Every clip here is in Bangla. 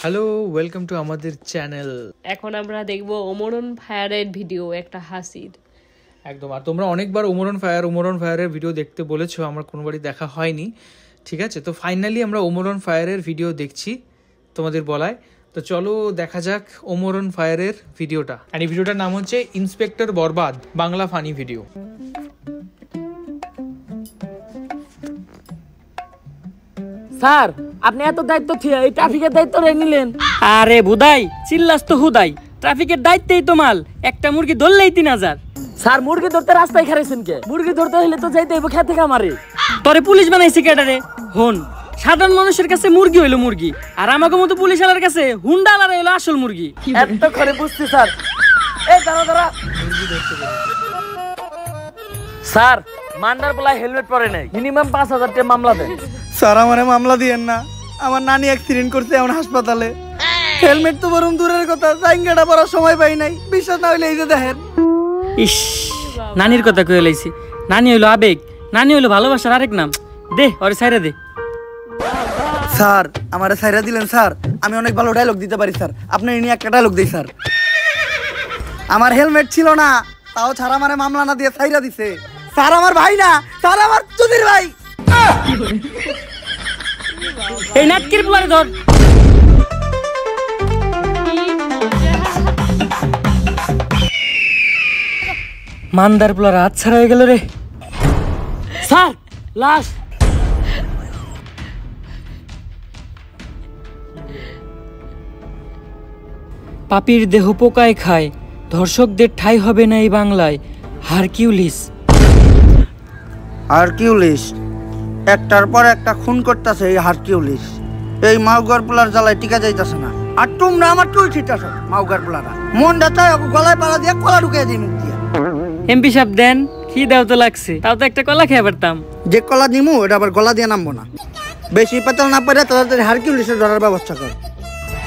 হ্যালো, ওয়েলকাম টু আমাদের চ্যানেল। এখন আমরা দেখব ওমরন ফায়ারের ভিডিও, একটা হাসির। একদম। আর তোমরা অনেকবার ওমরন ফায়ারের ভিডিও দেখতে বলেছো, আমার কোনোবারই দেখা হয়নি। ঠিক আছে, তো ফাইনালি আমরা ওমরন ফায়ারের ভিডিও দেখছি তোমাদের বলায়। তো চলো দেখা যাক ওমরন ফায়ারের ভিডিওটা। আর এই ভিডিওটার নাম হচ্ছে ইন্সপেক্টর বরবাদ, বাংলা ফানি ভিডিও। স্যার, আপনি এত দায়িত্ব থিয়া এই ট্রাফিকের দায়িত্ব নিলেন? আরে বুদাই, চিল্লাস তো হুদাই। ট্রাফিকের দায়িত্বেই তো মাল। একটা মুরগি ধরলেই 3000। স্যার, মুরগি ধরতে রাস্তায় খারাইছেন কে? মুরগি ধরতে হলে তো যাইতে হইব খেতে খামারে। তোরে পুলিশ বানাইছে কেডারে? হন, সাধারণ মানুষের কাছে মুরগি হইলো মুরগি, আর আমাকে মতো পুলিশ আলার কাছে হুন্ডা আলার হইলো আসল মুরগি। এত করে বুঝছি স্যার। এই দাঁড়া স্যার, মান্ডার বলা হেলমেট পরে নাই, মিনিমাম 5000 টাকা মামলা দেন। স্যার, আমারে মামলা দিয়েন না। আমার নানি অ্যাক্সিডেন্ট করছে এখন হাসপাতালে। হেলমেট তো বরং দূরের কথা, জাইঙ্গাটা পরার সময় পাই নাই। বিশ্বাস না হইলে এই যে দেখেন। ইস, নানির কথা কয়ে লাইছি। নানি হইলো আবেগ, নানি হইলো ভালোবাসার আরেক নাম। দে ওরে ছাইরা দে। স্যার, আমারে ছাইরা দিলেন স্যার। আমি অনেক ভালো ডায়লগ দিতে পারি স্যার। আপনি নিয়ে একটা ডায়লগ দিই স্যার। আমার হেলমেট ছিল না, তাও ছাড়া আমারে মামলা না দিয়ে ছাইরা দিছে। স্যার আমার ভাই না, স্যার আমার চুদির ভাই। এই নাটকির পোলারে ধর। মান্দার পোলার হাত ছাড়া হয়ে গেল রে। স্যার, লাশ। পাপির দেহ পোকায় খায়, ধর্ষকদের ঠাঁই হবে না এই বাংলায়। হারকিউলিস। হারকিউলিস একটার পর একটা খুন করতেছে। এই হারকিউলিস এই মাউগার পোলার জ্বালায় টিকা যাইতেছে না। আর তোমরা আমার চুল ছিটাছো মাউগার পোলারা। মনটা চাই গলায় পাড়া দিয়ে কলা ঢুকিয়ে দিই মুখ দিয়ে। এমপি সাহেব দেন, কি দাও তো লাগছে, তাও তো একটা কলা খেয়ে পারতাম। যে কলা দিমু এটা আবার গলা দিয়ে নামবো না। বেশি পেতাল না পারে তাড়াতাড়ি হারকিউলিসের ধরার ব্যবস্থা কর।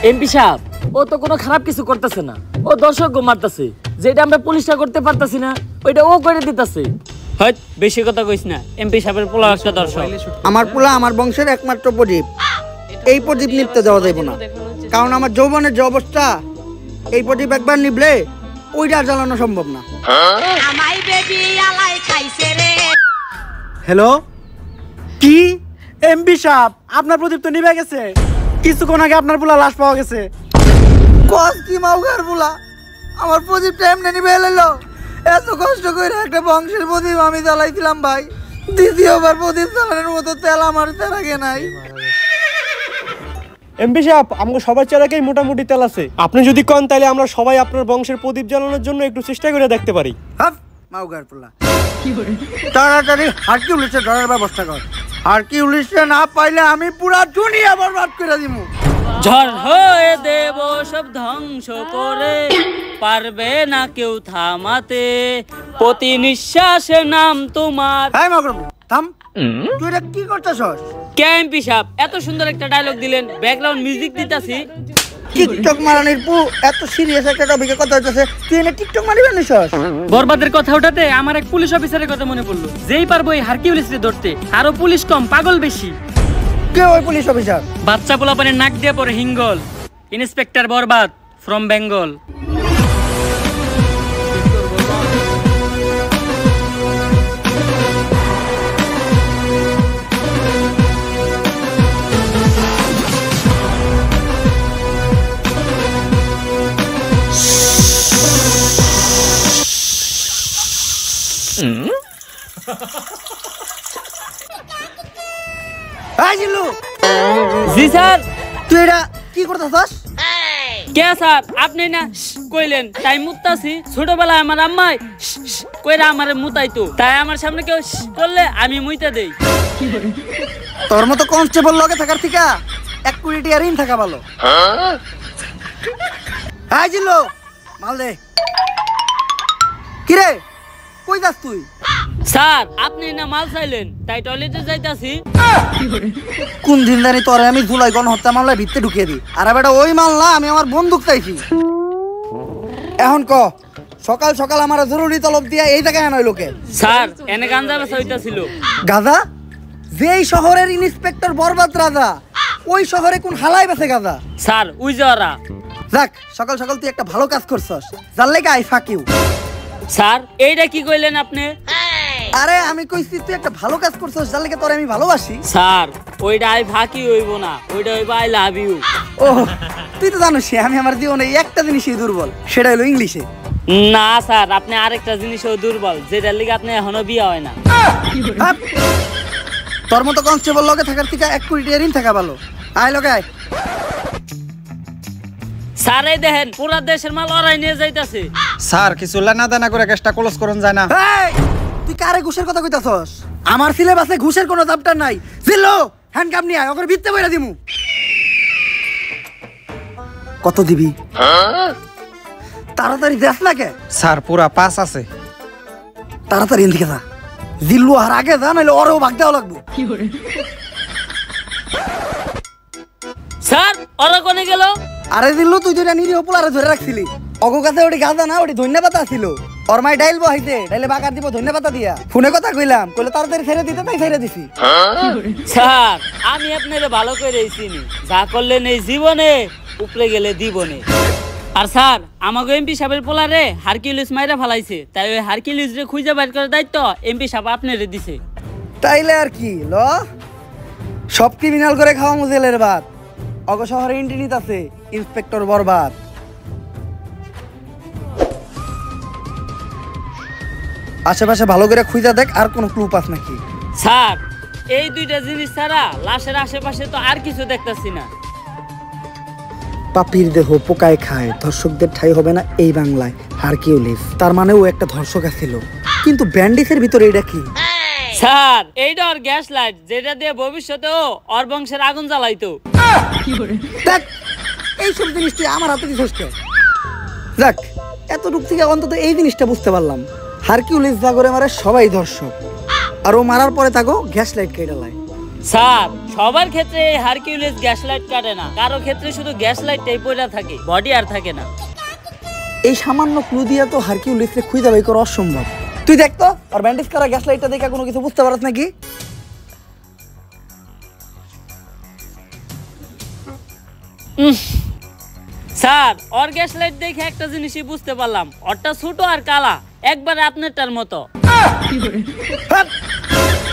এমপি সাহেব, ও তো কোনো খারাপ কিছু করতেছে না, ও দর্শক মারতেছে। যেটা আমরা পুলিশটা করতে পারতাছি না, ওইটা ও করে দিতেছে। হয়ত বেশি কথা কইস না, এমপি সাহেবের পোলা একটা দর্শক। আমার পোলা আমার বংশের একমাত্র প্রদীপ। এই প্রদীপ নিপতে দেওয়া যাইব না, কারণ আমার যৌবনের যে অবস্থা, এই প্রদীপ একবার নিবলে ওইটা জ্বালানো সম্ভব না। হ্যালো, কি এমপি সাহেব, আপনার প্রদীপ তো নিভে গেছে। কিছুক্ষণ আগে আপনার পোলা লাশ পাওয়া গেছে। কস কি মাউগার পোলা, আমার প্রদীপটা এমনি নিভে এলো। এত কষ্ট করে একটা বংশের প্রদীপ আমি জ্বালাইছিলাম ভাই। দ্বিতীয়বার প্রদীপ জ্বালানোর মতো তেল আমার তেরাগে নাই। এমপি সাহেব, আমাকে সবার চেরাকেই মোটামুটি তেল আছে। আপনি যদি কন তাহলে আমরা সবাই আপনার বংশের প্রদীপ জ্বালানোর জন্য একটু চেষ্টা করে দেখতে পারি। মাউগার পোলা, তাড়াতাড়ি হারকিউলিসে ধরার ব্যবস্থা কর। হারকিউলিসে না পাইলে আমি পুরা দুনিয়া বরবাদ করে দিব। ঝড় হয়ে দেব সব ধ্বংস করে, পারবে না কেউ থামাতে, প্রতি নিঃশ্বাসে নাম তোমার। হাই মাউগার পোলা, থাম। তুই এটা কি করতেছস? কে এমপি সাহেব, এত সুন্দর একটা ডায়লগ দিলেন, ব্যাকগ্রাউন্ড মিউজিক দিতাছি। টিকটক মারানির পু, এত সিরিয়াস একটা টপিকে কথা হইতাছে, তুই এনে টিকটক মারিবে নিছস? বরবাদের কথা ওঠাতে আমার এক পুলিশ অফিসারের কথা মনে পড়লো। যেই পারবো এই হারকিউলিসকে ধরতে, আরো পুলিশ কম, পাগল বেশি। কে ওই পুলিশ অফিসার? বাচ্চা পোলাপানের নাক দিয়ে পরে হিঙ্গল। Inspector Barbaad from Bengal. জি স্যার। তুই এটা কি করতেছস? কে স্যার, আপনি না কইলেন তাই মুতাছি। ছোটবেলায় আমার আম্মাই কইরা আমারে মুতাইতো, তাই আমার সামনে কেউ করলে আমি মুইতে দেই। তোর মতো কনস্টেবল লগে থাকার থেকে এক কোটি টাকা ঋণ থাকা ভালো। হাই জিল্লু, মাল দে। কিরে, কই যাস তুই? স্যার, আপনি না মাল চাইলেন, তাই টয়লেটে যাইতাছি। কোন দিন জানি তোরে আমি জুলাই গণহত্যা মামলায় ভিতরে ঢুকিয়ে দিই। আর বেটা ওই মাল না, আমি আমার বন্দুক চাইছি। এখন ক, সকাল সকাল আমার জরুরি তলব দিয়া এই জায়গায় আনাই লোকে। স্যার, এনে গাঞ্জা বেচা হইতাছিল। গাঁজা? যেই শহরের ইন্সপেক্টর বরবাদ রাজা, ওই শহরে কোন হালাই বেছে গাঁজা? স্যার ওই যাওয়ারা। যাক, সকাল সকাল তুই একটা ভালো কাজ করছস, যার লেগে আই ফাক ইউ। স্যার এইটা কি কইলেন আপনি? আরে আমি কইছি তুই একটা ভালো কাজ করছস, যার লেগে তোরে আমি ভালোবাসি। স্যার ওইটা আই ফাঁকি হইব না, ওইটা হইব আই লাভ ইউ। ও তুই তো জানিস আমি আমার জীবনে একটা জিনিসই দুর্বল, সেটা হলো ইংলিশে। না স্যার, আপনি আরেকটা জিনিসও দুর্বল, যেটার লিগে আপনি এখনো বিয়ে হয় না। হাপ! তোর মতো কনস্টেবল লগে থাকার থেকে 1 কোটি টাকা ঋণ থাকা ভালো। আয় লগে আয়। স্যার এই দেখেন পুরা দেশের মাল ওরাই নিয়ে যাইতাছে। স্যার কিছু লেনা দেনা করে কেসটা ক্লোজ করুন যায় না? এই, তুই কারে ঘুষের কথা কইতাছস? আমার সিলেবাসে ঘুষের কোনো চ্যাপ্টার নাই। জিল্লো হ্যান্ডকাম নিয়ে আয়, ওকে ভিত্তে বইরা দিমু। কত দিবি? তাড়াতাড়ি দেখ না কে। স্যার পুরা 5 আছে। তাড়াতাড়ি এদিকে যা। জিল্লু আর আগে যা, নাহলে ওরেও ভাগ দেওয়া লাগবো। স্যার ওরা কোনে গেল? আরে জিল্লু, তুই যেটা নিরীহ পোলারে ধরে রাখছিলি, অগো কাছে ওটি গাঁজা না, ওটি ধন্যপাতা ছিল। ওর মাই ডাইল বহাইতে, ডাইলে বাকার দিব ধন্যপাতা দিয়া। ফোনে কথা কইলাম, কইলে তাড়াতাড়ি ছেড়ে দিতে, তাই ছেড়ে দিছি। স্যার আমি আপনারে ভালো করে চিনি, যা করলেন এই জীবনে উপরে গেলে দিবনে। আর স্যার আমাকে এমপি সাহেবের পোলারে হারকিউলিস মাইরা ফালাইছে, তাই ওই হারকিউলিস রে খুঁজে বাইর করার দায়িত্ব এমপি সাহেব আপনারে দিছে। তাইলে আর কি ল, সব ক্রিমিনাল করে খাওয়া মুজেলের বাদ। অগ শহরে ইন্টিনিত আছে ইন্সপেক্টর বরবাদ। আশেপাশে ভালো করে খুঁজা দেখ, আর কোনো ক্লু পাস নাকি। স্যার এই দুইটা জিনিস ছাড়া লাশের আশেপাশে তো আর কিছু দেখতাছি না। পাপির দেহ পোকায় খায়, ধর্ষকদের ঠাই হবে না এই বাংলায়। হারকিউলিস তার মানে ও একটা ধর্ষক ছিল, কিন্তু ব্যান্ডিসের ভিতরে এটা কি? স্যার এইটা ওর গ্যাস লাইট, যেটা দিয়ে ভবিষ্যতেও ওর বংশের আগুন জ্বালাইতো। দেখ, এইসব জিনিস তুই আমার হাতে দিছিস কে? যাক, এতটুক থেকে অন্তত এই জিনিসটা বুঝতে পারলাম, হারকিউলিস যা করে মারে সবাই ধর্ষক, আর ও মারার পরে তাকে গ্যাস লাইট কেটে লাই। স্যার সবার ক্ষেত্রে এই হারকিউলিস গ্যাস লাইট কাটে না, কারো ক্ষেত্রে শুধু গ্যাস লাইটটাই পড়া থাকে, বডি আর থাকে না। এই সামান্য ক্লু দিয়া তো হারকিউলিসকে খুঁজে বাই করা অসম্ভব। তুই দেখ তো, আর ব্যান্ডেজ করা গ্যাস লাইটটা দেখে কোনো কিছু বুঝতে পারছ নাকি? স্যার ওর গ্যাস লাইট দেখে একটা জিনিসই বুঝতে পারলাম, ওরটা ছোট আর কালা, একবারে আপনারটার মতো। হাট!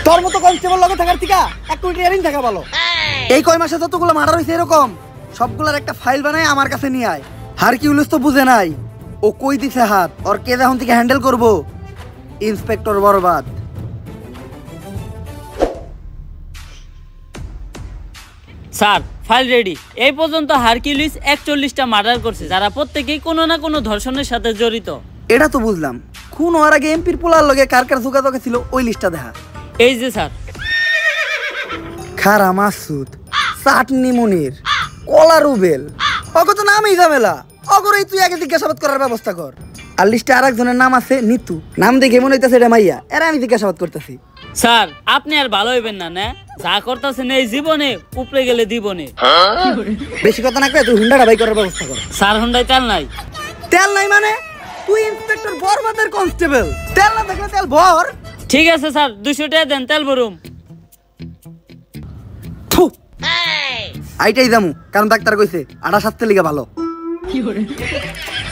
তোর মতো কনস্টেবল লগে থাকার থেকে 1 কোটি টাকা ঋণ থাকা ভালো। এই কয় মাসে যতগুলো মার্ডার হইছে এরকম, সবগুলোর একটা ফাইল বানাই আমার কাছে নিয়ে আয়। হারকিউলিস তো বুঝে নাই ও কই দিছে হাত, ওর কে এখন থেকে হ্যান্ডেল করবো? Inspector Barbaad. Sir file ready. এই পর্যন্ত হারকিউলিস 41টা মার্ডার করছে, যারা প্রত্যেকেই কোনো না কোনো ধর্ষণের সাথে জড়িত। এটা তো বুঝলাম, খুন হওয়ার আগে এমপির পোলার লগে কার কার যোগাযোগ ছিল ওই লিস্টটা দেখা। এই যে স্যার, খারা মাসুদ, চাটনি মুনির, কলা রুবেল, অগত নামই ঝামেলা। অগরই তুই আগে জিজ্ঞাসাবাদ করার ব্যবস্থা কর। আর লিস্টে আর একজনের নাম আছে নিতু, নাম দেখে মনে হইতেছে এটা মাইয়া, এরা আমি জিজ্ঞাসাবাদ করতেছি। স্যার আপনি আর ভালো হইবেন না, না যা করতেছেন এই জীবনে উপরে গেলে দিবনে। বেশি কথা না কয়ে তুই হুন্ডাটা বাই করার ব্যবস্থা কর। স্যার হুন্ডাই তেল নাই। তেল নাই মানে? তুই ইন্সপেক্টর বরবাদের কনস্টেবল, তেল না থাকলে তেল ভর। ঠিক আছে স্যার, 200 টাকা দেন, তেল ভরুম। থু, আইটাই যামু, কারণ ডাক্তার কইছে আড়া সাথে লিগা ভালো।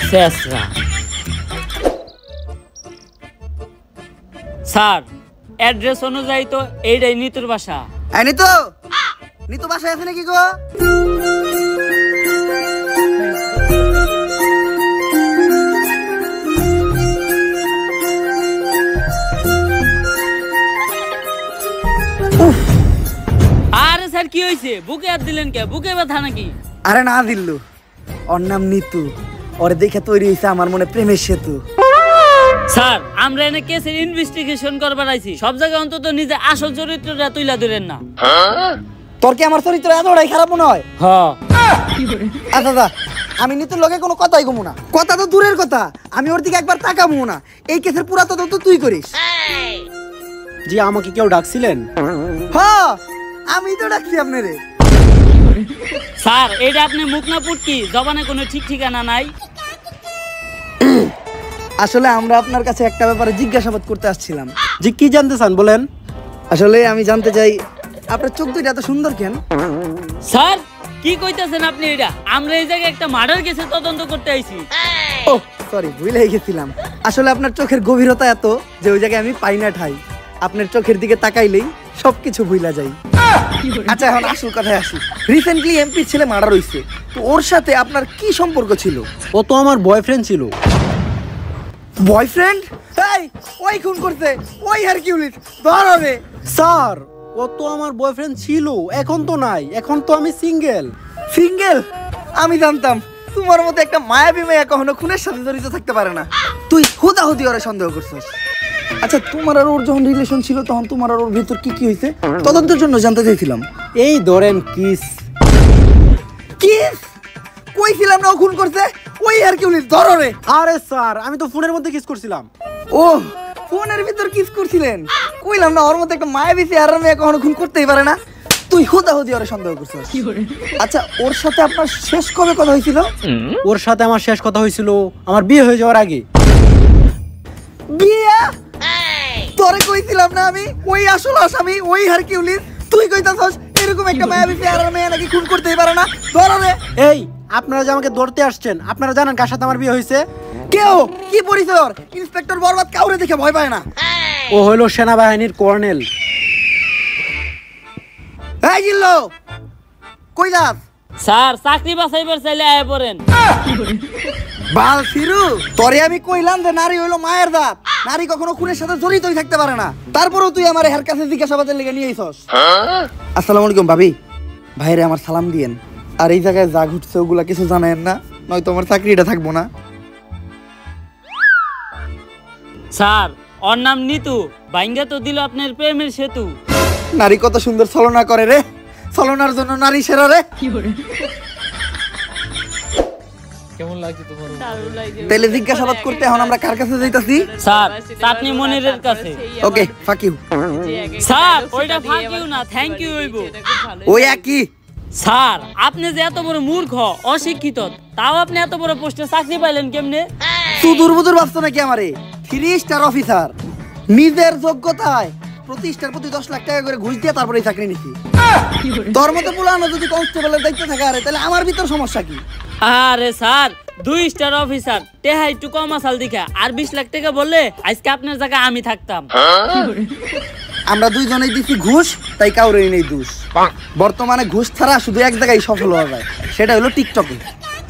শেষরা। স্যার অ্যাড্রেস অনুযায়ী তো এইটাই নিতুর বাসা। এই নিতু, নিতু বাসায় আছে নাকি গো? আরে স্যার কি হয়েছে, বুকে হাত দিলেন কে? বুকে ব্যথা নাকি? আরে না দিল্লু, ওর নাম নিতু, ওরে দেখে তৈরি হয়েছে আমার মনে প্রেমের সেতু। স্যার আমরা এনে কেসের ইনভেস্টিগেশন করবার আইছি, সব জায়গায় অন্তত নিজে আসল চরিত্রটা তুইলা ধরেন না। তোর কি আমার চরিত্র এতটাই খারাপ মনে হয়? হ্যাঁ। আচ্ছা দা, আমি নিতুর লগে কোনো কথাই কমু না। কথা তো দূরের কথা, আমি ওর দিকে একবার তাকাবো না। এই কেসের পুরা তদন্ত তুই করিস। জি, আমাকে কেউ ডাকছিলেন? হ্যাঁ, আমি তো ডাকছি আপনারে। স্যার এটা আপনি মুখ না পুটকি, জবানে কোনো ঠিক ঠিকানা নাই। আসলে আমরা আপনার কাছে একটা ব্যাপারে জিজ্ঞাসাবাদ করতে আসছিলাম। জি, কি জানতে চান বলেন? আসলে আমি জানতে চাই আপনার চোখ দুইটা এত সুন্দর কেন? স্যার কি কইতাছেন আপনি? এটা আমরা এই জায়গায় একটা মার্ডার কেসে তদন্ত করতে আইছি। ও সরি, ভুলে গেছিলাম। আসলে আপনার চোখের গভীরতা এত যে ওই জায়গায় আমি পাই না ঠাই। আপনার চোখের দিকে তাকাইলেই সবকিছু ভুলা যায়। আচ্ছা, এখন আসল কথায় আসি। রিসেন্টলি এমপির ছেলে মার্ডার হইছে, তো ওর সাথে আপনার কি সম্পর্ক ছিল? ও তো আমার বয়ফ্রেন্ড ছিল। বয়ফ্রেন্ড? এই, ওই খুন করতে, ওই হারকিউলিস ধর হবে। স্যার ও তো আমার বয়ফ্রেন্ড ছিল, এখন তো নাই, এখন তো আমি সিঙ্গেল। সিঙ্গেল? আমি জানতাম তোমার মতো একটা মায়াবী মেয়ে কখনো খুনের সাথে জড়িত থাকতে পারে না। তুই হুদাহুদি ওরে সন্দেহ করছিস। আচ্ছা, তোমার আর ওর যখন রিলেশন ছিল তখন তোমার আর ওর ভিতর কি কি হয়েছে তদন্তের জন্য জানতে চাইছিলাম। এই ধরেন কিস। কিস? কইছিলাম না ও খুন করছে, ওই হারকিউলিস ধর রে। আরে স্যার আমি তো ফোনের মধ্যে কিস করছিলাম। ও, ফোনের ভিতর কিস করছিলেন? কইলাম না ওর মতো একটা মায়াবী চেহারার মেয়ে কখনো খুন করতেই পারে না। তুই হুদাহুদি ওরে সন্দেহ করছিস। আচ্ছা, ওর সাথে আপনার শেষ কবে কথা হয়েছিল? ওর সাথে আমার শেষ কথা হয়েছিল আমার বিয়ে হয়ে যাওয়ার আগে। বিয়া? তোরে কইছিলাম না আমি ওই আসল আসামি ওই হারকিউলিস? তুই কইতাছস এরকম একটা মায়াবী চেহারার মেয়ে নাকি খুন করতেই পারে না? ধর রে। এই আপনারা যে আমাকে ধরতে আসছেন, আপনারা জানেন কার সাথে আমার বিয়ে হয়েছে? কেউ কি পরিচয় ওর? ইন্সপেক্টর বরবাদ কাউরে দেখে ভয় পায় না। ও হলো সেনাবাহিনীর কর্নেল। এই জিল্লো, কই যাস? স্যার চাকরি বাছাইবার চাইলে আয় পড়েন। বাল ফিরু, তোরে আমি কইলাম যে নারী হইলো মায়ের দাঁত, নারী কখনো খুনের সাথে জড়িতই থাকতে পারে না। তারপরেও তুই আমার হের কাছে জিজ্ঞাসাবাদের লেগে নিয়ে আইছস। আসসালামু আলাইকুম ভাবি, ভাইরে আমার সালাম দিয়েন। আর এই জায়গায় যা ঘটছে ওগুলা কিছু জানেন না, নয়তো আমার চাকরিটা থাকবো না। স্যার ওর নাম নিতু, বাইঙ্গা তো দিল আপনার প্রেমের সেতু। নারী কত সুন্দর ছলনা করে রে, ছলনার জন্য নারী সেরা রে। কেমন লাগছে তোমার? দারুণ লাগছে। তাইলে জিজ্ঞাসাবাদ করতে এখন আমরা কার কাছে যাইতাছি? স্যার চাটনি মনিরের কাছে। ওকে, ফাক ইউ। স্যার ওইটা ফাঁক ইউ না, থ্যাংক ইউ হইব। ওই একই। স্যার আপনি যে এত বড় মূর্খ অশিক্ষিত, তাও আপনি এত বড় পোস্টে চাকরি পাইলেন কেমনে? সুদূর বুদুর ভাবছো নাকি আমারে? 3 স্টার অফিসার, নিজের যোগ্যতায় প্রতি স্টার প্রতি 10 লাখ টাকা করে ঘুষ দিয়ে তারপরে এই চাকরি নিছি। তোর মতো পুলানো যদি কনস্টেবলের দায়িত্ব থাকে আরে, তাহলে আমার ভিতর সমস্যা কি? আরে স্যার 2 স্টার অফিসার, টেহা একটু কম আসাল দেখা, আর 20 লাখ টাকা বললে আজকে আপনার জায়গায় আমি থাকতাম। আমরা দুইজনেই দিছি ঘুষ, তাই কাউরেই নেই দোষ। বর্তমানে ঘুষ ছাড়া শুধু এক জায়গায় সফল হওয়া যায়, সেটা হলো টিকটকে।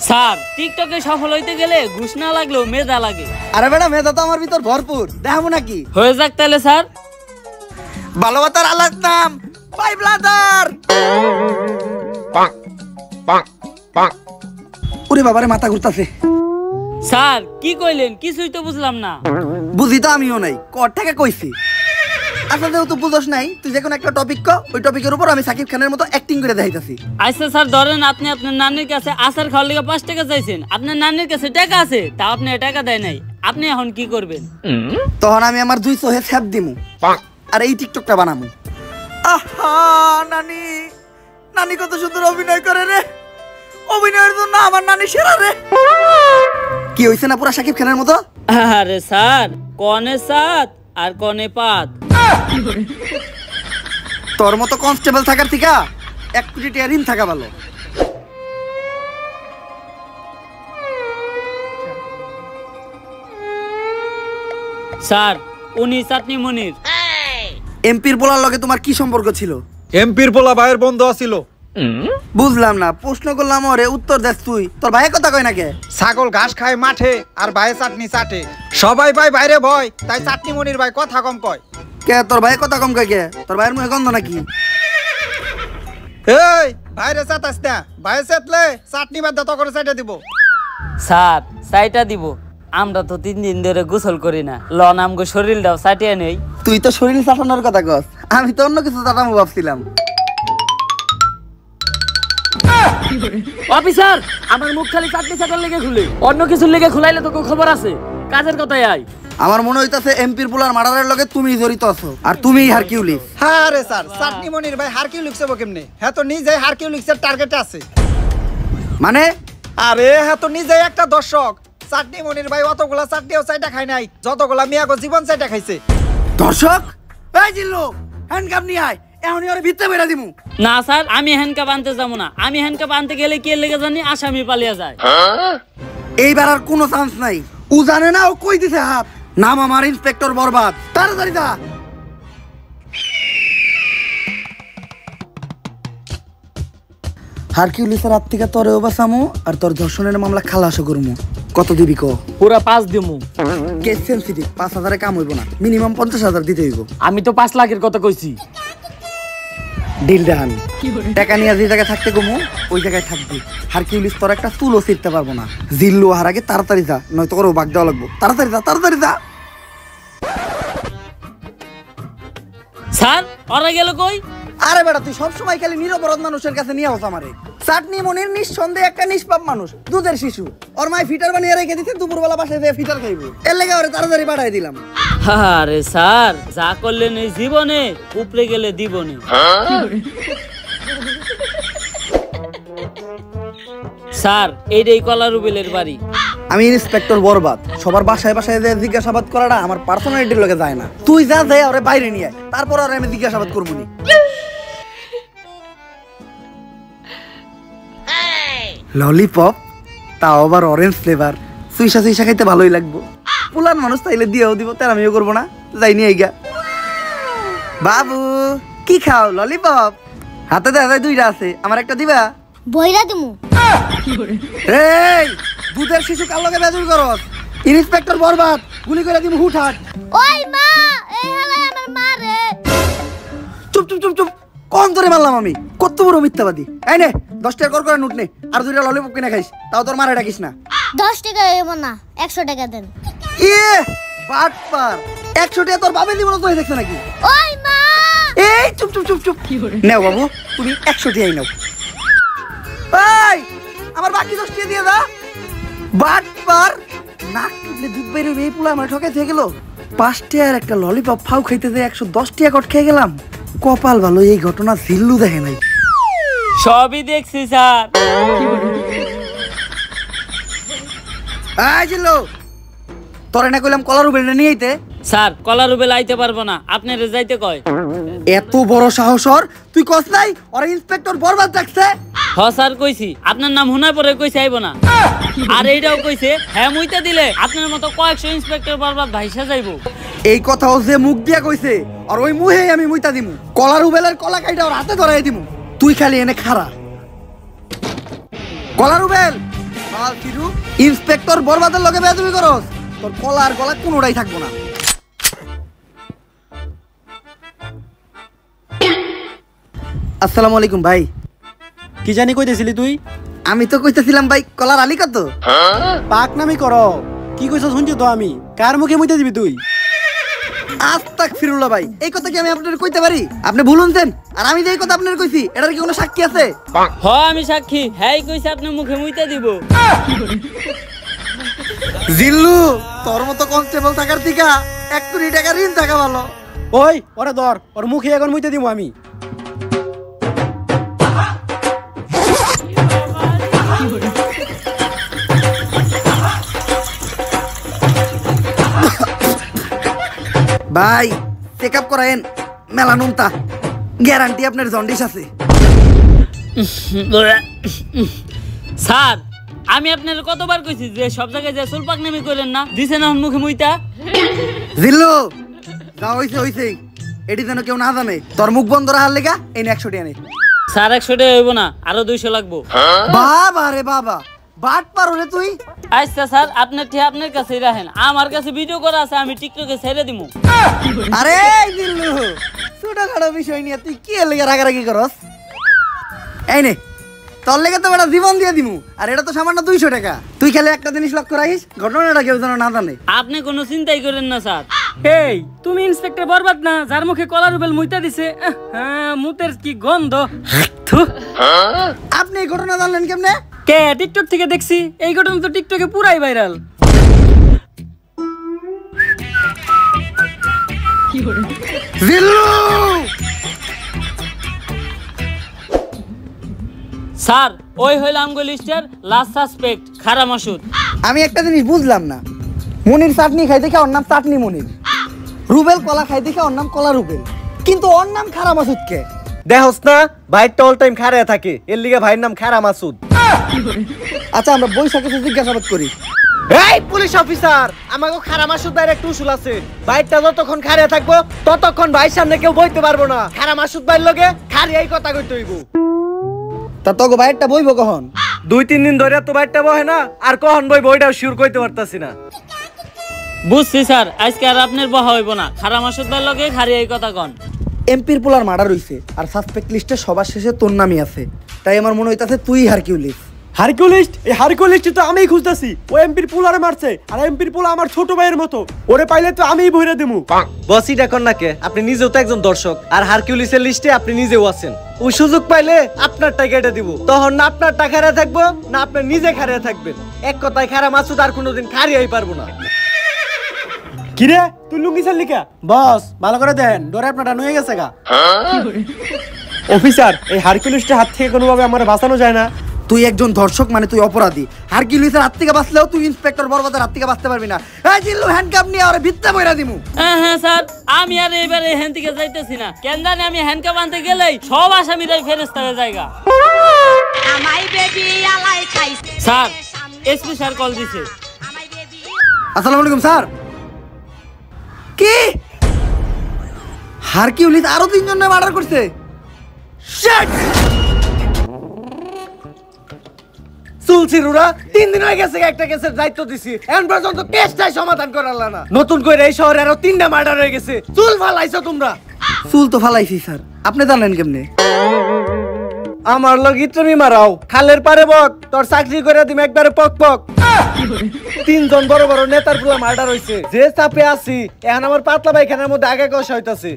স্যার টিকটকে সফল হইতে গেলে ঘুষ না লাগলেও মেধা লাগে। আরে বেটা, মেধা তো আমার ভিতর ভরপুর, দেখাবো নাকি? হয়ে যাক তাহলে স্যার। ভালোবাসার আলাদ নাম বাই ব্লাদার। ওরে বাবারে, মাথা ঘুরতাছে। স্যার কি কইলেন? কিছুই তো বুঝলাম না। বুঝি তো আমিও নাই, কর থেকে কইছি। আচ্ছা, যেহেতু বুঝোস নাই, তুই যে কোনো একটা টপিক ক, ওই টপিকের উপর আমি সাকিব খানের মতো অ্যাক্টিং করে দেখাইতাছি। আচ্ছা স্যার ধরেন আপনি আপনার নানির কাছে আচার খাওয়ার লেগে 5 টাকা চাইছেন, আপনার নানির কাছে টাকা আছে, তা আপনি টাকা দেয় নাই, আপনি এখন কি করবেন? তখন আমি আমার 2 চোহে ছ্যাপ দিমু আর এই টিকটকটা বানামু। আহা, নানি নানি কত সুন্দর অভিনয় করে রে, অভিনয়ের জন্য আমার নানি সেরা রে। কি হইছে না পুরা সাকিব খানের মতো? আরে স্যার কনে সাত আর কনে পাত। তোর মতো কনস্টেবল থাকার থেকে 1 কোটি টাকা ঋণ থাকা ভালো। স্যার উনি চাটনি মনির। এমপির বলার লগে তোমার কি সম্পর্ক ছিল? এমপির পোলা ভাইয়ের বন্ধু আছিল। বুঝলাম না, প্রশ্ন করলাম ওরে, উত্তর দেস তুই। তোর ভাইয়ের কথা কয় না কে? ছাগল ঘাস খায় মাঠে আর ভাইয়ে চাটনি চাটে। সবাই ভাই বাইরে ভয়, তাই চাটনি মনির ভাই কথা কম কয়। কে তোর ভাইয়ের কথা কম কয় কে? তোর ভাইয়ের মুখে গন্ধ নাকি? এই বাইরে চাটাস না, ভাইয়ে চেতলে চাটনি বাদ দত করে চাইটা দিব। স্যার চাইটা দিব, আমরা তো 3 দিন ধরে গোসল করি না, লন আমগো শরীরটাও চাটিয়ে নেই। তুই তো শরীর চাটানোর কথা কস, আমি তো অন্য কিছু চাটামো ভাবছিলাম। অফিসার আমার মুখ খালি চাটনি চাটার লেগে খুলে, অন্য কিছুর লেগে খুলাইলে তো খবর আছে। কাজের কথাই আয়। আমার মনে হইতাছে এমপির পোলার মার্ডারের লগে তুমি জড়িত আছো, আর তুমিই হারকিউলিস। হ্যাঁ রে স্যার, চাটনি মনির ভাই হারকিউলিস হবো কেমনে? হ্যাঁ তো নিজে হারকিউলিসের টার্গেটে আছে। মানে? আরে হ্যাঁ তো নিজে একটা দর্শক। চাটনি মনির ভাই অতগুলা চাটনিও চাইটা খায় নাই যতগুলা মিয়াগো জীবন চাইটা খাইছে। দর্শক? এই জিল্লু, হ্যান্ডকাপ নিয়ে আয়, এখনই ওরে ভিতরে বেরা দিমু। না স্যার, আমি হ্যান্ডকাপ আনতে যাবো না। আমি হ্যান্ডকাপ আনতে গেলে কে লেগে জানি আসামি পালিয়ে যায়। এইবার আর কোনো চান্স নাই। ও জানে না ও কই দিছে হাত। নাম আমার ইন্সপেক্টর বরবাদ। তাড়াতাড়ি যা। হারকিউলিসের হাত থেকে তোরেও বাঁচামু আর তোর ধর্ষণের মামলা খালাসও করমু। কত দিবি ক? পুরা 5 দিমু। কেস সেন্সিটিভ, 5,000 কাম হইব না, মিনিমাম 50,000 দিতে হইব। আমি তো 5 লাখের কথা কইছি। Deal done. টাকা নিয়ে যে জায়গায় থাকতে গমু ওই জায়গায় থাকবি। হারকিউলিস তোর একটা চুলও ছিঁড়তে পারবো না। জিল্লু হার আগে তাড়াতাড়ি যা, নয়তো করে বাগ দেওয়া লাগবো। তাড়াতাড়ি যা, তাড়াতাড়ি যা। স্যার ওরা গেল কই? আরে বেটা তুই সবসময় খালি নিরপরাধ মানুষের কাছে নিয়ে আস আমারে। চাটনি মনির নিঃসন্দেহে একটা নিষ্পাপ মানুষ, দুধের শিশু। ওর মায় ফিটার বানিয়ে রেখে দিতে, দুপুরবেলা বাসায় যেয়ে ফিটার খাইবো। এর লেগে ওরে তাড়াতাড়ি পাঠাই দিলাম। আরে স্যার, যা করলেন এই জীবনে উপরে গেলে দিবনে। স্যার এইটাই কলারুবেলের বাড়ি। আমি ইন্সপেক্টর বরবাদ। সবার বাসায় বাসায় যে জিজ্ঞাসাবাদ করাটা আমার পার্সোনালিটির লগে যায় না। তুই যা যায় ওরে বাইরে নিয়ে আয়, তারপর আর আমি জিজ্ঞাসাবাদ করবো নি। ললিপপ, তাও আবার অরেঞ্জ ফ্লেভার। সুইসা সুইসা খাইতে ভালোই লাগবো। পুলান মানুষ তাইলে দিয়েও দিব, তার আমিও করবো না। যাই নিয়ে গা। বাবু কি খাও? ললিপপ। হাতে দেখা যায় 2টা আছে, আমার একটা দিবা? বইরা দিমু। এই দুধের শিশু কার লগে বেজুর করস? ইন্সপেক্টর বরবাদ, গুলি করে দিমু হুটহাট। ওই মা, এই হালাই আমার মা রে। চুপ চুপ চুপ চুপ। কোন ধরে মারলাম আমি? কত বড় মিথ্যাবাদী। এই নে 10 টাকা করে নোট নে, আর 2টা ললিপপ কিনে খাইস। তাও তোর মারে ডাকিস না। 10 টাকা হইব না, 100 টাকা দেন। ইয়ে বাটপার। 100 টাকা তোর বাবা দিব না, তুই দেখছ নাকি? ওই মা, এই চুপ চুপ চুপ চুপ। নাও বাবু, তুমি 100 টাকাই নাও। এই আমার বাকি 10 টাকা দিয়ে দা। বাটপার, নাক টুটলে দুধ বের হবে। এই পুলা আমার ঠকাইতে গেল। 5 টাকার একটা ললিপপ ফাউ খাইতে যে 110 টাকা কট খেয়ে গেলাম। কপাল ভালো, এই ঘটনা জিল্লু দেখে নাই। সবই দেখছি স্যার। এই জিল্লু, তোরে না কইলাম কলার উবেলটা নিয়ে আইতে? স্যার কলারুবেল আইতে পারবো না, আপনারে যাইতে কয়। এত বড় সাহস ওর, তুই কস নাই ওরা ইন্সপেক্টর বরবাদ ডাকছে? হ স্যার কইছি, আপনার নাম শোনার পরে কইছে আইব না। আর এইটাও কইছে হ্যাঁ মুইতে দিলে আপনার মতো কয়েকশো ইন্সপেক্টর বরবাদ ভাইসা যাইবো। এই কথাও যে মুখ দিয়া কইছে, আর ওই মুহেই আমি মুইতা দিমু। কলার উবেলের কলা কাইটা ওর হাতে ধরাই দিমু। তুই খালি এনে খাড়া। কলার উবেল মাল কিরু ইন্সপেক্টর বরবাদের লগে বেয়াদবি করস, তোর কলা আর গলা কোনোটাই থাকবো না। আসসালামু আলাইকুম ভাই। কি জানি কইতেছিলি তুই? আমি তো কইতেছিলাম ভাই কলার আলী কত? পাক নামি করো। কি কইছ শুনছি তো আমি। কার মুখে মুইতে দিবি তুই? আস্তাক ফিরুল্লাহ ভাই, এই কথা কি আমি আপনাদের কইতে পারি? আপনি ভুলুনছেন, আর আমি যে এই কথা আপনাদের কইছি এটার কি কোনো সাক্ষী আছে? হ আমি সাক্ষী, হ্যাঁ কইছে আপনার মুখে মুইতে দিব। জিল্লু, তোর মতো কনস্টেবল থাকার থেকে 1 কোটি টাকা ঋণ থাকা ভালো। ওই ওরে ধর, ওর মুখে এখন মুইতে দিব আমি। ভাই চেক আপ করায়েন, মেলানুনতা গ্যারান্টি আপনার জন্ডিস আছে। স্যার আমি আপনার কতবার কইছি যে সব জায়গায় যে চুল পাকনামি করেন না, দিছে না মুখে মুইতা। জিল্লু যা হইছে হইছে, এটি যেন কেউ না জানে। তোর মুখ বন্ধ রাখার লেগা এই 100 টাকা নে। স্যার 100 টাকা হইব না, আরো 200 লাগবো। বাবা রে বাবা, বাট পারো রে তুই। আচ্ছা স্যার, আপনার ঠিক আপনার কাছেই রাখেন, আমার কাছে ভিডিও করা আছে, আমি টিকটকে ছেড়ে দিমু। আরে জিল্লু, ছোটখাটো বিষয় নিয়ে তুই কি লেগে রাগারাগি করস? এই নে তোর লেগে তো বেটা জীবন দিয়ে দিমু, আর এটা তো সামান্য 200 টাকা। তুই খালি একটা জিনিস লক্ষ্য রাখিস, ঘটনাটা কেউ যেন না জানে। আপনি কোনো চিন্তাই করেন না স্যার। এই তুমি ইন্সপেক্টর বরবাদ না, যার মুখে কলার উবেল মুইতা দিছে? হ্যাঁ, মুতের কি গন্ধ। থু। আপনি এই ঘটনা জানলেন কেমনে? কে? টিকটক থেকে দেখছি। এই ঘটনা তো টিকটকে পুরাই ভাইরাল। জিল্লু স্যার ওই হইল আমগো লিস্টার লাস্ট সাসপেক্ট খারা মাসুদ। আমি একটা জিনিস বুঝলাম না, মনির চাটনি খাই দেখে ওর নাম চাটনি মনির, রুবেল কলা খাই দেখে ওর নাম কলা রুবেল। কিন্তু ওর নাম খারা মাসুদ কে? দেখোস না ভাইটা অল টাইম খাড়ায় থাকে, এর লিগে ভাইয়ের নাম খারা মাসুদ। আচ্ছা আমরা বৈশাখে জিজ্ঞাসাবাদ করি। এই পুলিশ অফিসার, আমাকে খারা মাসুদ ভাইয়ের একটা উসুল আছে, ভাইটা যতক্ষণ খাড়ায় থাকবো ততক্ষণ ভাইয়ের সামনে কেউ বইতে পারবো না। খারা মাসুদ ভাইয়ের লগে খালি এই কথা কইতে হইব। তা তোকে বাইরটা বইবো কখন? 2-3 দিন ধরে তো ভাইটা বহে না, আর কখন বইব ওইটাও শিওর কইতে পারতাছি না। বুঝছি স্যার, আজকে আর আপনার বহা হইব না। খারা মাসুদ ভাইয়ের লগে খারি এই কথা কন। এমপির পোলার মার্ডার হইছে আর সাসপেক্ট লিস্টে সবার শেষে তোর নামই আছে, তাই আমার মনে হইতাছে তুই হারকিউলিস। হারকিউলিস্ট? এই হারকিউলিস্ট তো আমিই খুঁজতাছি। ও এমপির পোলারে মারছে, আর এমপির পোলা আমার ছোট ভাইয়ের মতো, ওরে পাইলে তো আমিই বইরা দেবো। বসই ডাকন না কে, আপনি নিজেও তো একজন দর্শক, আর হারকিউলিসের লিস্টে আপনি নিজেও আছেন। ওই সুযোগ পাইলে আপনার টাকা এটা দিব, তখন না আপনার টাকা হারিয়ে থাকবো না আপনি নিজে হারিয়ে থাকবেন। এক কথায় খারা মাসুদ আর কোনোদিন হারিয়েই পারবো না। কিরে তুই লুঙ্গি চাললি কা? বস ভালো করে দেন, ডরে আপনারটা নুয়ে গেছে গা। অফিসার, এই হারকিউলিস্টের হাত থেকে কোনোভাবে আমার বাঁচানো যায় না? তুই একজন ধর্ষক মানে তুই অপরাধী। হারকিউলিসের হাত থেকে বাঁচলেও তুই ইন্সপেক্টর বরবাদের হাত থেকে বাঁচতে পারবি না। এই জিল্লু হ্যান্ডকাপ নিয়ে আরে ভিত্তা বইরা দিমু। হ্যাঁ স্যার, আমি আর এবারে হ্যান থেকে যাইতেছি না। কেন জানি আমি হ্যান্ডকাপ আনতে গেলেই সব আসামিরাই ফেরেস্তা হয়ে জায়গা। স্যার, এসপি স্যার কল দিছে। আসসালামু আলাইকুম স্যার। কি হারকিউলিস আরো 3 জনের মার্ডার করছে? শিট! চুলছিরুরা 3 দিন হয়ে গেছে একটা কেসের দায়িত্ব দিছি, এখন পর্যন্ত কেসটাই সমাধান করালা না। নতুন করে এই শহরে আরো 3টা মার্ডার হয়ে গেছে। চুল ফালাইছো তোমরা? চুল তো ফালাইছি স্যার, আপনি জানেন কেমনে? আমার লগি তুমি মারাও, খালের পারে বক, তোর চাকরি করে দিম একবারে পক পক। 3 জন বড় বড় নেতার পুলা মার্ডার হইছে, যে চাপে আছি এখন আমার পাতলা পায়খানার মধ্যে আগে কষা হইতাছে।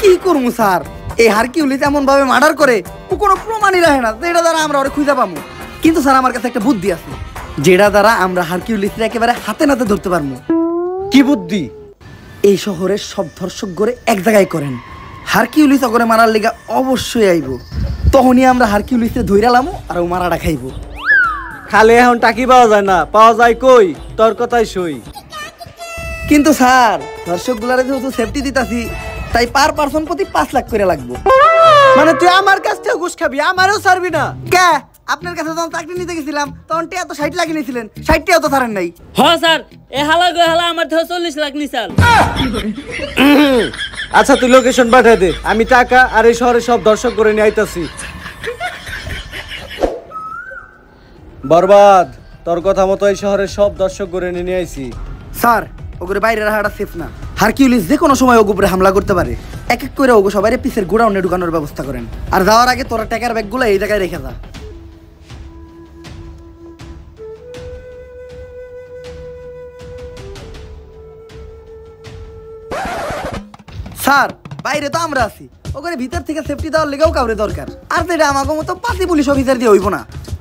কি করবো স্যার, এই হারকিউলিস এমন ভাবে মার্ডার করে ও কোনো প্রমাণই রাখে না যেটা দ্বারা আমরা ওরে খুঁজে পাবো। কিন্তু স্যার আমার কাছে একটা বুদ্ধি আছে, যেটা দ্বারা আমরা হারকিউলিসকে একেবারে হাতে নাতে ধরতে পারবো। কি বুদ্ধি? এই শহরের সব ধর্ষক গড়ে এক জায়গায় করেন, হারকিউলিস ওগরে মারার লিগা অবশ্যই আইব, তখনই আমরা হারকিউলিসে ধইরালামু আর ও মারাটা খাইব। খালে এখন টাকি পাওয়া যায় না, পাওয়া যায় কই? তোর কথাই সই। কিন্তু স্যার ধর্ষক গুলারে যেহেতু সেফটি দিতাছি, তাই পার পারসন প্রতি 5 লাখ করে লাগবে। মানে তুই আমার কাছ থেকে ঘুষ খাবি, আমারও ছাড়বি না? কে? আপনার কাছে যখন চাকরি নিতে গেছিলাম তখন টিয়া তো 60 লাখ নিয়েছিলেন, 60 টিয়া তো ছাড়েন নাই। হ্যাঁ স্যার, এ হালা গো হালা আমার থেকে 40 লাখ নিছাল। আচ্ছা তুই লোকেশন পাঠিয়ে দে, আমি টাকা আর এই শহরে সব দর্শক করে নিয়ে আইতাছি। বরবাদ, তোর কথা মতো এই শহরের সব দর্শক করে নিয়ে আইছি। স্যার ওগুলো বাইরে রাখাটা সেফ না, হারকিউলিস যে কোনো সময় ওগুলো উপরে হামলা করতে পারে। এক এক করে ওগো সবাই পিসের গোডাউনে ঢুকানোর ব্যবস্থা করেন, আর যাওয়ার আগে তোরা টাকার ব্যাগগুলো এই জায়গায় রেখে যা। স্যার বাইরে তো আমরা আছি, ওখানে ভিতর থেকে সেফটি দেওয়ার লেগেও কাউরে দরকার। আর যেটা আমাকে মতো 5ই পুলিশ অফিসার দিয়ে হইব না,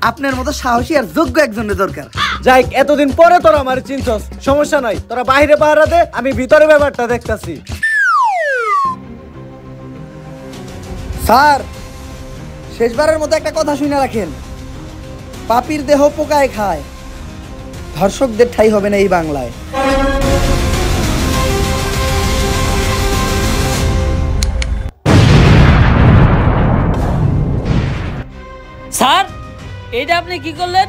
আপনার মতো সাহসী আর যোগ্য একজনের দরকার। যাই এতদিন পরে তোরা আমার চিনছস, সমস্যা নাই, তোরা বাইরে পাহারা দে, আমি ভিতরে ব্যাপারটা দেখতাছি। স্যার শেষবারের মতো একটা কথা শুনে রাখেন, পাপীর দেহ পোকায় খায়, ধর্ষকদের ঠাই হবে না এই বাংলায়। স্যার, এইটা আপনি কি করলেন?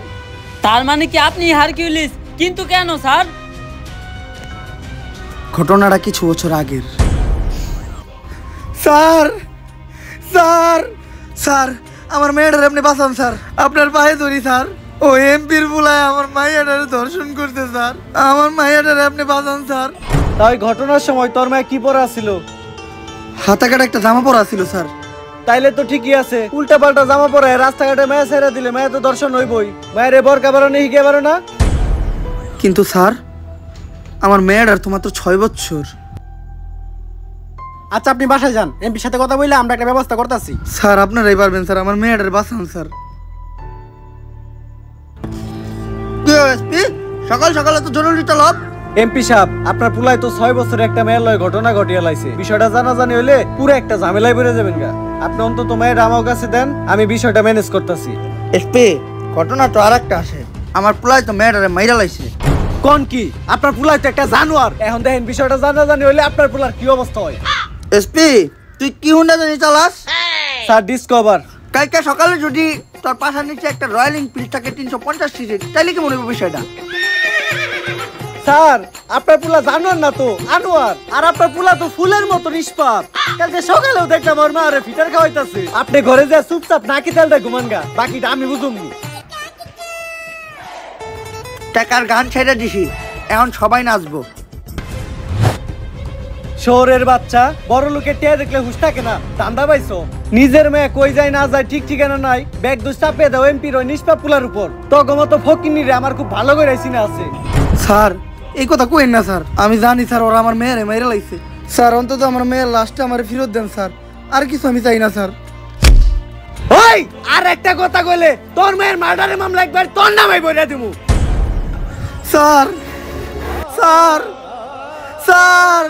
তার মানে কি আপনি হারকিউলিস? কিন্তু কেন স্যার? ঘটনাটা কিছু বছর আগের। স্যার স্যার স্যার আমার মেয়েটার আপনি বাঁচান স্যার, আপনার পায়ে ধরি স্যার। ও এমপির বুলায় আমার মাইয়াটারে ধর্ষণ করতে স্যার, আমার মাইয়াটারে আপনি বাঁচান স্যার। তাই ঘটনার সময় তোর মায়ে কি পরা ছিল? হাতা কাটা একটা জামা পরা ছিল স্যার। তাইলে তো ঠিকই আছে, উল্টা পাল্টা জামা পরে রাস্তাঘাটে মায়া ছেড়ে দিলে মায়া তো দর্শন হইবই। মায়ের বরকা বারো নেই হিগে বারো না? কিন্তু স্যার আমার মেয়েটার তো মাত্র 6 বছর। আচ্ছা আপনি বাসায় যান, এমপির সাথে কথা বললে আমরা একটা ব্যবস্থা করতেছি। স্যার আপনারাই পারবেন স্যার, আমার মেয়েটার বাঁচান স্যার। সকাল সকালে তো জরুরি তলব। এমপি সাহেব, আপনার পুলাই তো 6 বছরে একটা মেয়ের লয় ঘটনা ঘটিয়ে লাইছে, বিষয়টা জানাজানি হইলে পুরো একটা ঝামেলায় বেড়ে যাবেন গা। আপনি অন্তত মেয়ের আমার কাছে দেন, আমি বিষয়টা ম্যানেজ করতেছি। এসপি ঘটনা তো আরেকটা আছে, আমার পুলাই তো মেয়েটারে মাইরা লাইছে। কোন কি? আপনার পুলাই তো একটা জানোয়ার। এখন দেখেন বিষয়টা জানাজানি হইলে আপনার পুলার কি অবস্থা হয়। এসপি তুই কি হুন্ডা জানি চালাস? Sir discover. কালকে সকালে যদি তোর পাশার নিচে একটা রয়্যাল এনফিল্ড থাকে 350 সিসি, তাইলে কি মনে হবে বিষয়টা? স্যার আপনার পুলা জানোয়ার না তো, আনোয়ার। আর আপনার পুলা তো ফুলের মতো নিষ্পাপ। কালকে সকালেও দেখলাম ওর মা আরে ফিটার খাওয়াইতাছে। আপনি ঘরে যা চুপচাপ নাকি তেলটা ঘুমান গা, বাকিটা আমি বুঝুমনি। টাকার গান ছেড়ে দিছি, এখন সবাই নাচবো। শহরের বাচ্চা বড় লোকের টিয়া দেখলে হুশ থাকে না, দান্দা পাইছো। নিজের মেয়ে কই যায় না যায় ঠিক ঠিকানা নাই, ব্যাগ দোষ চাপিয়ে দাও এমপির ওই নিষ্পাপ পুলার উপর। তগমতো ফকিনি রে আমার খুব ভালো করে চিনা আছে। স্যার এই কথা কইেন না স্যার, আমি জানি স্যার ওরা আমার মেয়েরে মেরে লাইছে। স্যার অন্তত আমার মেয়ের লাশটা আমার ফেরত দেন স্যার, আর কিছু আমি চাই না স্যার। ওই আর একটা কথা কইলে তোর মেয়ের মার্ডারের মামলা একবার তোর নামে বইরা দিমু। স্যার স্যার স্যার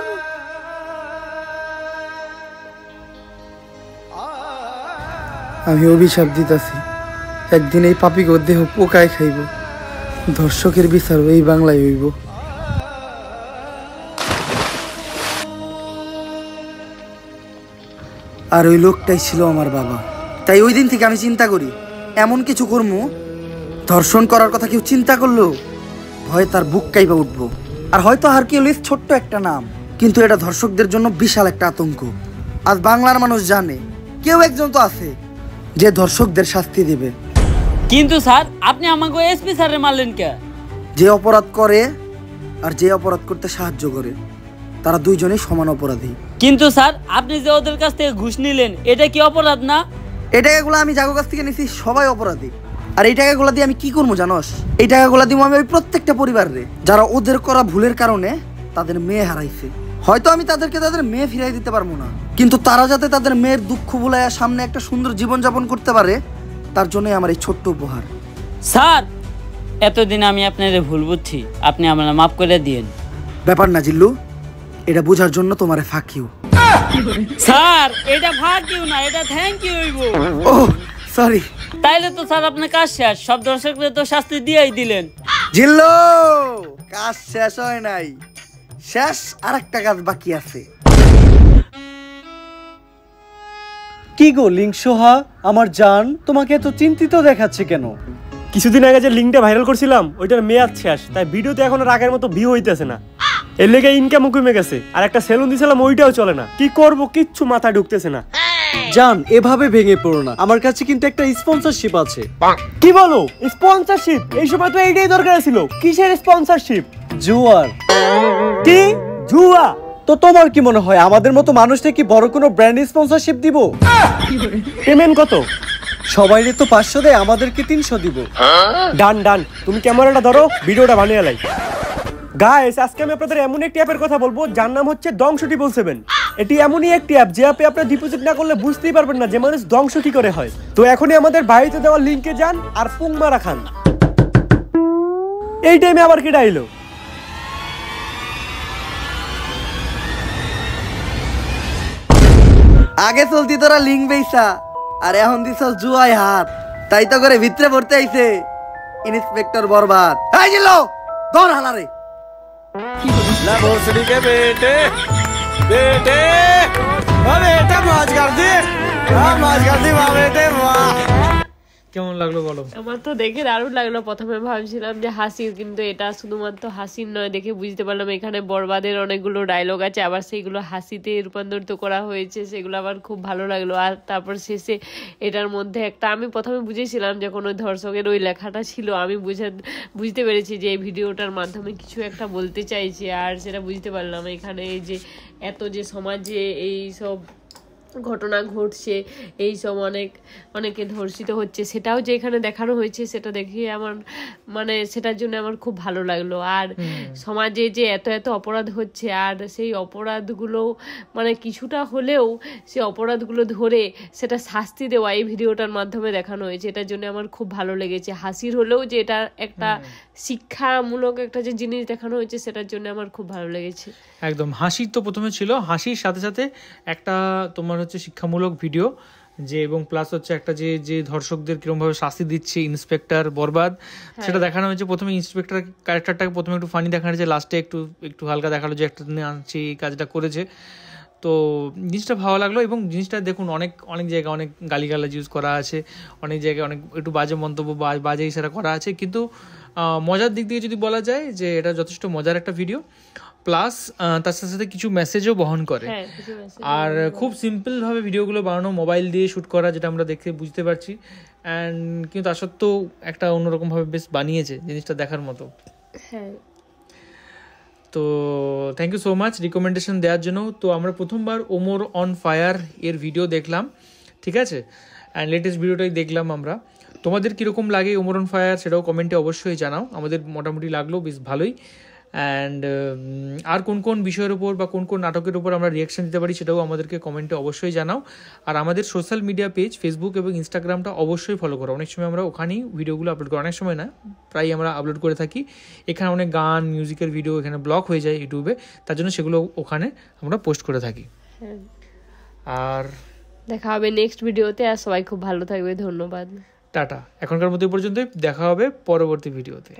আমি অভিশাপ দিতেছি, একদিন এই পাপিকে দেহ পোকায় খাইব, ধর্ষকের বিচার এই বাংলায় হইব। আর ওই লোকটাই ছিল আমার বাবা। তাই ওই দিন থেকে আমি চিন্তা করি এমন কিছু করবো, ধর্ষণ করার কথা কেউ চিন্তা করলো ভয় তার বুক কাইপা উঠবো। আর হয়তো হারকিউলিস ছোট্ট একটা নাম, কিন্তু এটা ধর্ষকদের জন্য বিশাল একটা আতঙ্ক। আজ বাংলার মানুষ জানে কেউ একজন তো আছে যে ধর্ষকদের শাস্তি দিবে। কিন্তু স্যার আপনি আমাকে এসপি স্যারের মারলেন কে? যে অপরাধ করে আর যে অপরাধ করতে সাহায্য করে, তারা দুইজনেই সমান অপরাধী। কিন্তু স্যার আপনি যে ওদের কাছ থেকে ঘুষ নিলেন, এটা কি অপরাধ না? এই টাকাগুলো আমি যাগো কাছ থেকে নিছি, সবাই অপরাধী। আর এই টাকাগুলো দিয়ে আমি কি করবো জানোস? এই টাকাগুলো দিব আমি ওই প্রত্যেকটা পরিবারে যারা ওদের করা ভুলের কারণে তাদের মেয়ে হারাইছে। হয়তো আমি তাদেরকে তাদের মেয়ে ফিরাই দিতে পারবো না, কিন্তু তারা যাতে তাদের মেয়ের দুঃখ ভুলাইয়া সামনে একটা সুন্দর জীবন যাপন করতে পারে, তার জন্যই আমার এই ছোট্ট উপহার। স্যার এতদিন আমি আপনার ভুল বুঝছি, আপনি আমার মাফ করে দিয়েন। ব্যাপার না জিল্লু, এটা বোঝার জন্য তোমারে ফাঁক ইউ। স্যার এটা ভাগ ইউ না, এটা থ্যাংক ইউ হইব। ও সরি। তাইলে তো স্যার আপনার কাজ শেষ, সব দর্শকদের তো শাস্তি দিয়েই দিলেন। জিল্লু কাজ শেষ হয় নাই, শেষ আর একটা কাজ বাকি আছে। কি গো লিংসোহা আমার জান, তোমাকে এত চিন্তিত দেখাচ্ছে কেন? কিছুদিন আগে যে লিঙ্কটা ভাইরাল করছিলাম ওইটার মেয়াদ শেষ, তাই ভিডিওতে এখন আর আগের মতো ভিউ হইতেছে না। এর লেগে ইনকামও কমে গেছে, আর একটা সেলুন দিয়েছিলাম ওইটাও চলে না। কি করব কিচ্ছু মাথায় ঢুকতেছে না। জান এভাবে ভেঙে পড়ো না, আমার কাছে কিন্তু একটা স্পন্সরশিপ আছে। কি বলো স্পন্সরশিপ? এই সময় তো এইটাই দরকার ছিল। কিসের স্পন্সরশিপ? জুয়ার। কি জুয়া? তো তোমার কি মনে হয় আমাদের মতো মানুষকে কি বড় কোনো ব্র্যান্ড স্পন্সরশিপ দিব? পেমেন্ট কত? সবাইরে তো 500 দেয়, আমাদেরকে 300 দিব। ডান ডান, তুমি ক্যামেরাটা ধরো, ভিডিওটা বানিয়ে লাই। গাইস আজকে আমি আপনাদের এমন একটি অ্যাপের কথা বলবো যার নাম হচ্ছে Dong777। এটি এমনই একটি অ্যাপ যে অ্যাপে আপনি ডিপোজিট না করলে বুঝতেই পারবেন না যে মানুষ ধ্বংস কি করে হয়। তো এখনই আমাদের বাড়িতে দেওয়া লিংকে যান আর পুং মারা খান। এই টাইমে আবার কি ডাইলো? আগে চলতি তোরা লিঙ্ক বেইসা, আর এখন দিছ জুয়ায় হাত। তাই তো করে ভিতরে পড়তে আইছে ইন্সপেক্টর বরবাদ। এই জিল্লু ধর হালারে। লা ভোসড়ি के बेटे बेटे ओ बेटा मौज कर दी, हां मौज कर दी वाह बेटे वाह। কেমন লাগলো বলো? আমার তো দেখে দারুণ লাগলো। প্রথমে ভাবছিলাম যে হাসির, কিন্তু এটা শুধুমাত্র হাসির নয়, দেখে বুঝতে পারলাম এখানে বরবাদের অনেকগুলো ডায়লগ আছে, আবার সেইগুলো হাসিতে রূপান্তরিত করা হয়েছে, সেগুলো আবার খুব ভালো লাগলো। আর তারপর শেষে এটার মধ্যে একটা, আমি প্রথমে বুঝেছিলাম যে কোনো ধর্ষকের ওই লেখাটা ছিল, আমি বুঝতে পেরেছি যে এই ভিডিওটার মাধ্যমে কিছু একটা বলতে চাইছে, আর সেটা বুঝতে পারলাম এখানে এই যে এত যে সমাজে এই সব ঘটনা ঘটছে, এইসব অনেকে ধর্ষিত হচ্ছে, সেটাও যে এখানে দেখানো হয়েছে, সেটা দেখে আমার মানে সেটার জন্য আমার খুব ভালো লাগলো। আর সমাজে যে এত এত অপরাধ হচ্ছে, আর সেই অপরাধগুলো মানে কিছুটা হলেও সেই অপরাধগুলো ধরে সেটা শাস্তি দেওয়া এই ভিডিওটার মাধ্যমে দেখানো হয়েছে, এটার জন্য আমার খুব ভালো লেগেছে। হাসির হলেও যে এটা একটা শিক্ষামূলক একটা যে জিনিস দেখানো হয়েছে, সেটার জন্য আমার খুব ভালো লেগেছে। একদম হাসির তো প্রথমে ছিল, হাসির সাথে সাথে একটা তোমার হচ্ছে শিক্ষামূলক ভিডিও, যে এবং প্লাস হচ্ছে একটা যে ধর্ষকদের কিরকম ভাবে শাস্তি দিচ্ছে ইন্সপেক্টর বরবাদ, সেটা দেখানো হয়েছে। প্রথমে ইন্সপেক্টর ক্যারেক্টারটাকে প্রথমে একটু ফানি দেখানো হয়েছে, লাস্টে একটু হালকা দেখালো যে একটা আনছি এই কাজটা করেছে। তো জিনিসটা ভালো লাগলো, এবং জিনিসটা দেখুন অনেক অনেক জায়গায় অনেক গালিগালাজ ইউজ করা আছে, অনেক জায়গায় অনেক একটু বাজে মন্তব্য বাজে ইশারা করা আছে, কিন্তু মজার দিক দিয়ে যদি বলা যায় যে এটা যথেষ্ট মজার একটা ভিডিও, প্লাস তার সাথে সাথে কিছু মেসেজও বহন করে। আর খুব সিম্পলভাবে ভিডিওগুলো বানানো, মোবাইল দিয়ে শ্যুট করা, যেটা আমরা দেখে বুঝতে পারছি, অ্যান্ড কিন্তু তা সত্ত্বেও একটা অন্যরকমভাবে বেশ বানিয়েছে, জিনিসটা দেখার মতো। তো thank you so much recommendation দেওয়ার জন্য। তো আমরা প্রথমবার ওমর অন ফায়ার এর ভিডিও দেখলাম, ঠিক আছে, অ্যান্ড লেটেস্ট ভিডিওটাই দেখলাম আমরা। তোমাদের কীরকম লাগে ওমর অন ফায়ার সেটাও কমেন্টে অবশ্যই জানাও। আমাদের মোটামুটি লাগলো বেশ ভালোই। অ্যান্ড আর কোন কোন বিষয়ের উপর বা কোন কোন নাটকের উপর আমরা রিয়াকশান দিতে পারি সেটাও আমাদেরকে কমেন্টে অবশ্যই জানাও। আর আমাদের সোশ্যাল মিডিয়া পেজ ফেসবুক এবং ইনস্টাগ্রামটা অবশ্যই ফলো করো। অনেক সময় আমরা ওখানেই ভিডিওগুলো আপলোড করি, অনেক সময় না, প্রায় আমরা আপলোড করে থাকি। এখানে অনেক গান মিউজিকের ভিডিও এখানে ব্লক হয়ে যায় ইউটিউবে, তার জন্য সেগুলো ওখানে আমরা পোস্ট করে থাকি। আর দেখা হবে নেক্সট ভিডিওতে। আর সবাই খুব ভালো থাকবে, ধন্যবাদ, টাটা। এখনকার মতো এই পর্যন্তই, দেখা হবে পরবর্তী ভিডিওতে।